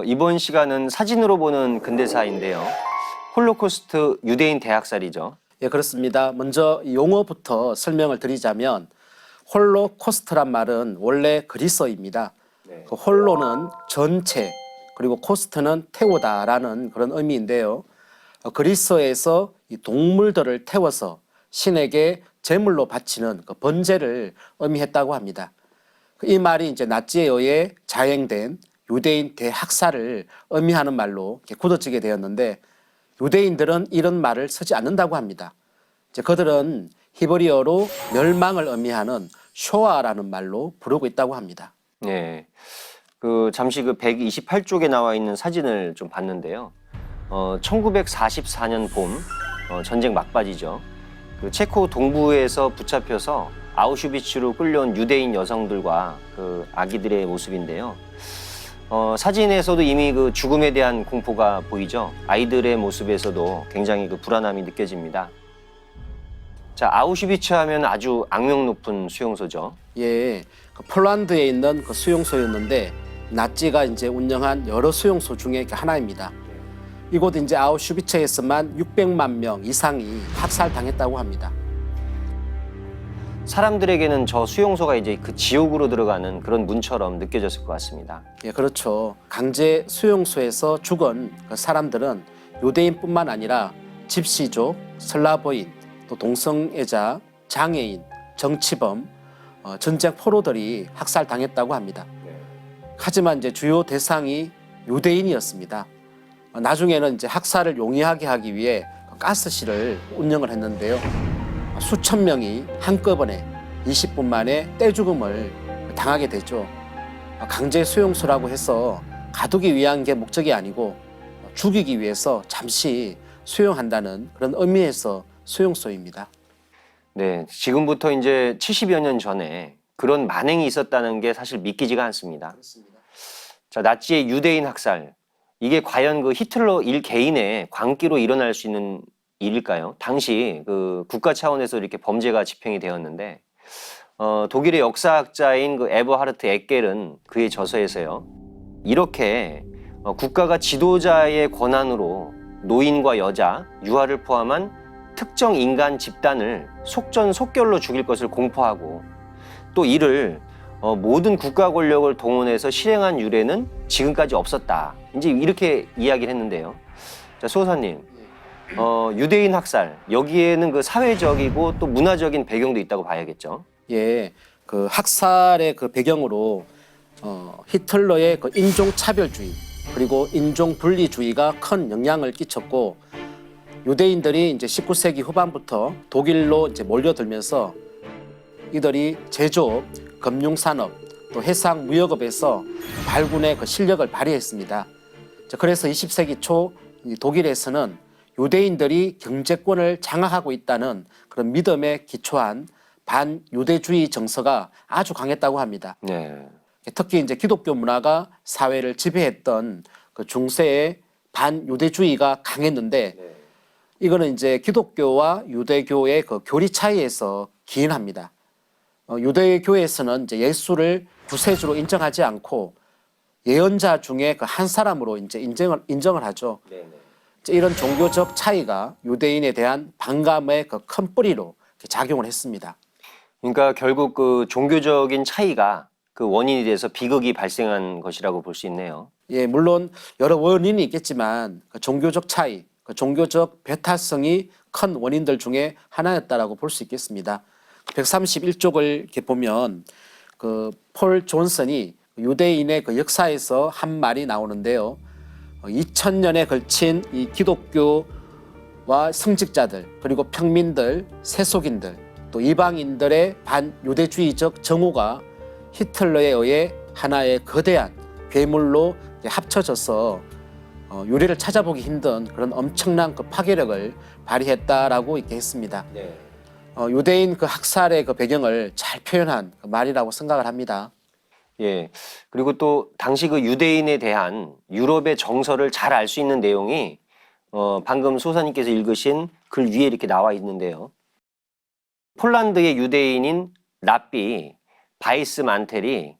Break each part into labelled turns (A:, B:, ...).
A: 이번 시간은 사진으로 보는 근대사인데요. 홀로코스트 유대인 대학살이죠.
B: 예, 그렇습니다. 먼저 용어부터 설명을 드리자면 홀로코스트란 말은 원래 그리스어입니다. 그 홀로는 전체, 그리고 코스트는 태우다라는 그런 의미인데요. 그리스어에서 이 동물들을 태워서 신에게 제물로 바치는 그 번제를 의미했다고 합니다. 이 말이 이제 나치에 의해 자행된 유대인 대학살을 의미하는 말로 이렇게 굳어지게 되었는데, 유대인들은 이런 말을 쓰지 않는다고 합니다. 이제 그들은 히브리어로 멸망을 의미하는 쇼아라는 말로 부르고 있다고 합니다.
A: 네. 잠시 128쪽에 나와 있는 사진을 좀 봤는데요. 1944년 봄, 전쟁 막바지죠. 체코 동부에서 붙잡혀서 아우슈비츠로 끌려온 유대인 여성들과 아기들의 모습인데요. 사진에서도 이미 죽음에 대한 공포가 보이죠. 아이들의 모습에서도 굉장히 불안함이 느껴집니다. 자, 아우슈비츠 하면 아주 악명 높은 수용소죠.
B: 예, 폴란드에 있는 그 수용소였는데 나치가 이제 운영한 여러 수용소 중에 하나입니다. 이곳 이제 아우슈비츠에서만 600만 명 이상이 학살당했다고 합니다.
A: 사람들에게는 저 수용소가 이제 지옥으로 들어가는 그런 문처럼 느껴졌을 것 같습니다.
B: 예, 그렇죠. 강제 수용소에서 죽은 그 사람들은 유대인뿐만 아니라 집시족, 슬라브인, 또 동성애자, 장애인, 정치범, 전쟁 포로들이 학살당했다고 합니다. 하지만 이제 주요 대상이 유대인이었습니다. 나중에는 이제 학살을 용이하게 하기 위해 가스실을 운영을 했는데요. 수천 명이 한꺼번에 20분 만에 떼죽음을 당하게 되죠. 강제 수용소라고 해서 가두기 위한 게 목적이 아니고 죽이기 위해서 잠시 수용한다는 그런 의미에서 수용소입니다.
A: 네, 지금부터 이제 70여 년 전에 그런 만행이 있었다는 게 사실 믿기지가 않습니다.
B: 그렇습니다.
A: 자, 나치의 유대인 학살, 이게 과연 히틀러 일개인의 광기로 일어날 수 있는 일일까요? 당시 국가 차원에서 이렇게 범죄가 집행이 되었는데, 독일의 역사학자인 에버하르트 엑겔은 그의 저서에서요, 이렇게 국가가 지도자의 권한으로 노인과 여자, 유아를 포함한 특정 인간 집단을 속전속결로 죽일 것을 공포하고, 또 이를 모든 국가 권력을 동원해서 실행한 유례는 지금까지 없었다. 이제 이렇게 이야기를 했는데요. 자, 수호사님, 유대인 학살, 여기에는 사회적이고 또 문화적인 배경도 있다고 봐야겠죠.
B: 예, 학살의 배경으로 히틀러의 인종차별주의 그리고 인종분리주의가 큰 영향을 끼쳤고, 유대인들이 이제 19세기 후반부터 독일로 이제 몰려들면서 이들이 제조업, 금융산업, 또 해상무역업에서 발군의 실력을 발휘했습니다. 그래서 20세기 초 독일에서는 유대인들이 경제권을 장악하고 있다는 그런 믿음에 기초한 반유대주의 정서가 아주 강했다고 합니다.
A: 네.
B: 특히 이제 기독교 문화가 사회를 지배했던 중세의 반유대주의가 강했는데, 이거는 이제 기독교와 유대교의 교리 차이에서 기인합니다. 유대교에서는 이제 예수를 구세주로 인정하지 않고 예언자 중에 한 사람으로 이제 인정을 하죠. 이런 종교적 차이가 유대인에 대한 반감의 큰 뿌리로 작용을 했습니다.
A: 그러니까 결국 종교적인 차이가 원인이 돼서 비극이 발생한 것이라고 볼 수 있네요.
B: 예, 물론 여러 원인이 있겠지만 종교적 차이, 종교적 배타성이 큰 원인들 중에 하나였다라고 볼 수 있겠습니다. 131쪽을 이렇게 보면 폴 존슨이 유대인의 역사에서 한 말이 나오는데요. 2000년에 걸친 이 기독교와 성직자들, 그리고 평민들, 세속인들, 또 이방인들의 반유대주의적 정오가 히틀러에 의해 하나의 거대한 괴물로 합쳐져서 유래를 찾아보기 힘든 그런 엄청난 파괴력을 발휘했다라고 이렇게 했습니다.
A: 네.
B: 유대인 학살의 배경을 잘 표현한 말이라고 생각을 합니다.
A: 예. 그리고 또 당시 유대인에 대한 유럽의 정서를 잘 알 수 있는 내용이 방금 소사님께서 읽으신 글 위에 이렇게 나와 있는데요. 폴란드의 유대인인 랍비 바이스 만텔이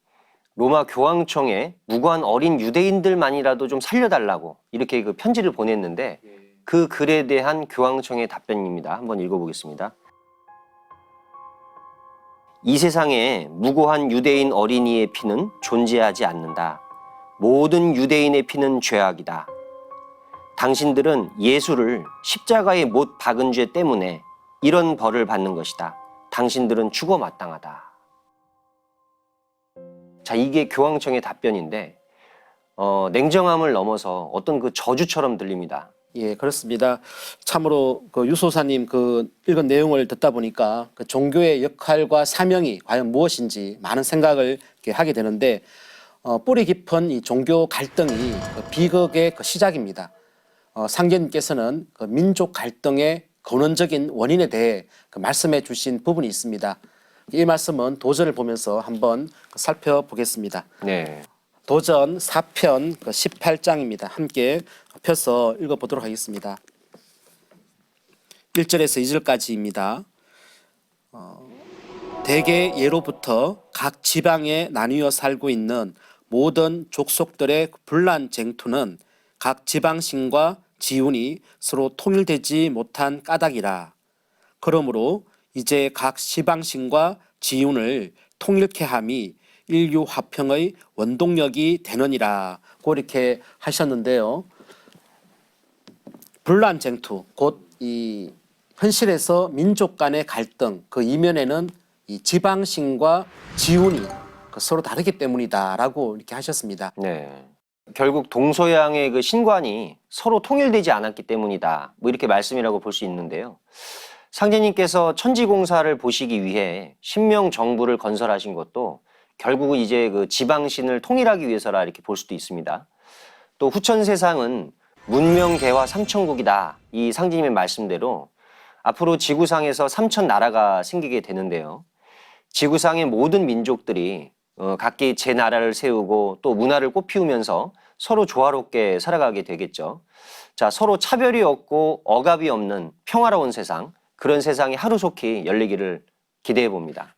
A: 로마 교황청에 무고한 어린 유대인들만이라도 좀 살려달라고 이렇게 그 편지를 보냈는데 그 글에 대한 교황청의 답변입니다. 한번 읽어보겠습니다. 이 세상에 무고한 유대인 어린이의 피는 존재하지 않는다. 모든 유대인의 피는 죄악이다. 당신들은 예수를 십자가에 못 박은 죄 때문에 이런 벌을 받는 것이다. 당신들은 죽어 마땅하다. 자, 이게 교황청의 답변인데 냉정함을 넘어서 어떤 그 저주처럼 들립니다.
B: 예, 그렇습니다. 참으로 그 유소사님 그 읽은 내용을 듣다 보니까 그 종교의 역할과 사명이 과연 무엇인지 많은 생각을 이렇게 하게 되는데 뿌리 깊은 이 종교 갈등이 그 비극의 그 시작입니다. 상제님께서는 그 민족 갈등의 근원적인 원인에 대해 그 말씀해 주신 부분이 있습니다. 이 말씀은 도전을 보면서 한번 살펴보겠습니다.
A: 네.
B: 도전 4편 18장입니다. 함께 펴서 읽어보도록 하겠습니다. 1절에서 2절까지입니다. 대개 예로부터 각 지방에 나뉘어 살고 있는 모든 족속들의 분란 쟁투는 각 지방신과 지훈이 서로 통일되지 못한 까닭이라. 그러므로 이제 각 지방신과 지훈을 통일케 함이 인류 화평의 원동력이 되느니라. 고 이렇게 하셨는데요. 분란 쟁투, 곧 이 현실에서 민족 간의 갈등, 그 이면에는 이 지방신과 지훈이 서로 다르기 때문이다라고 이렇게 하셨습니다.
A: 네. 결국 동서양의 그 신관이 서로 통일되지 않았기 때문이다. 뭐 이렇게 말씀이라고 볼 수 있는데요. 상제님께서 천지공사를 보시기 위해 신명 정부를 건설하신 것도 결국은 이제 그 지방신을 통일하기 위해서라 이렇게 볼 수도 있습니다. 또 후천 세상은 문명개화 삼천국이다. 이 상제님의 말씀대로 앞으로 지구상에서 3천 나라가 생기게 되는데요. 지구상의 모든 민족들이 각기 제 나라를 세우고 또 문화를 꽃피우면서 서로 조화롭게 살아가게 되겠죠. 자, 서로 차별이 없고 억압이 없는 평화로운 세상, 그런 세상이 하루속히 열리기를 기대해 봅니다.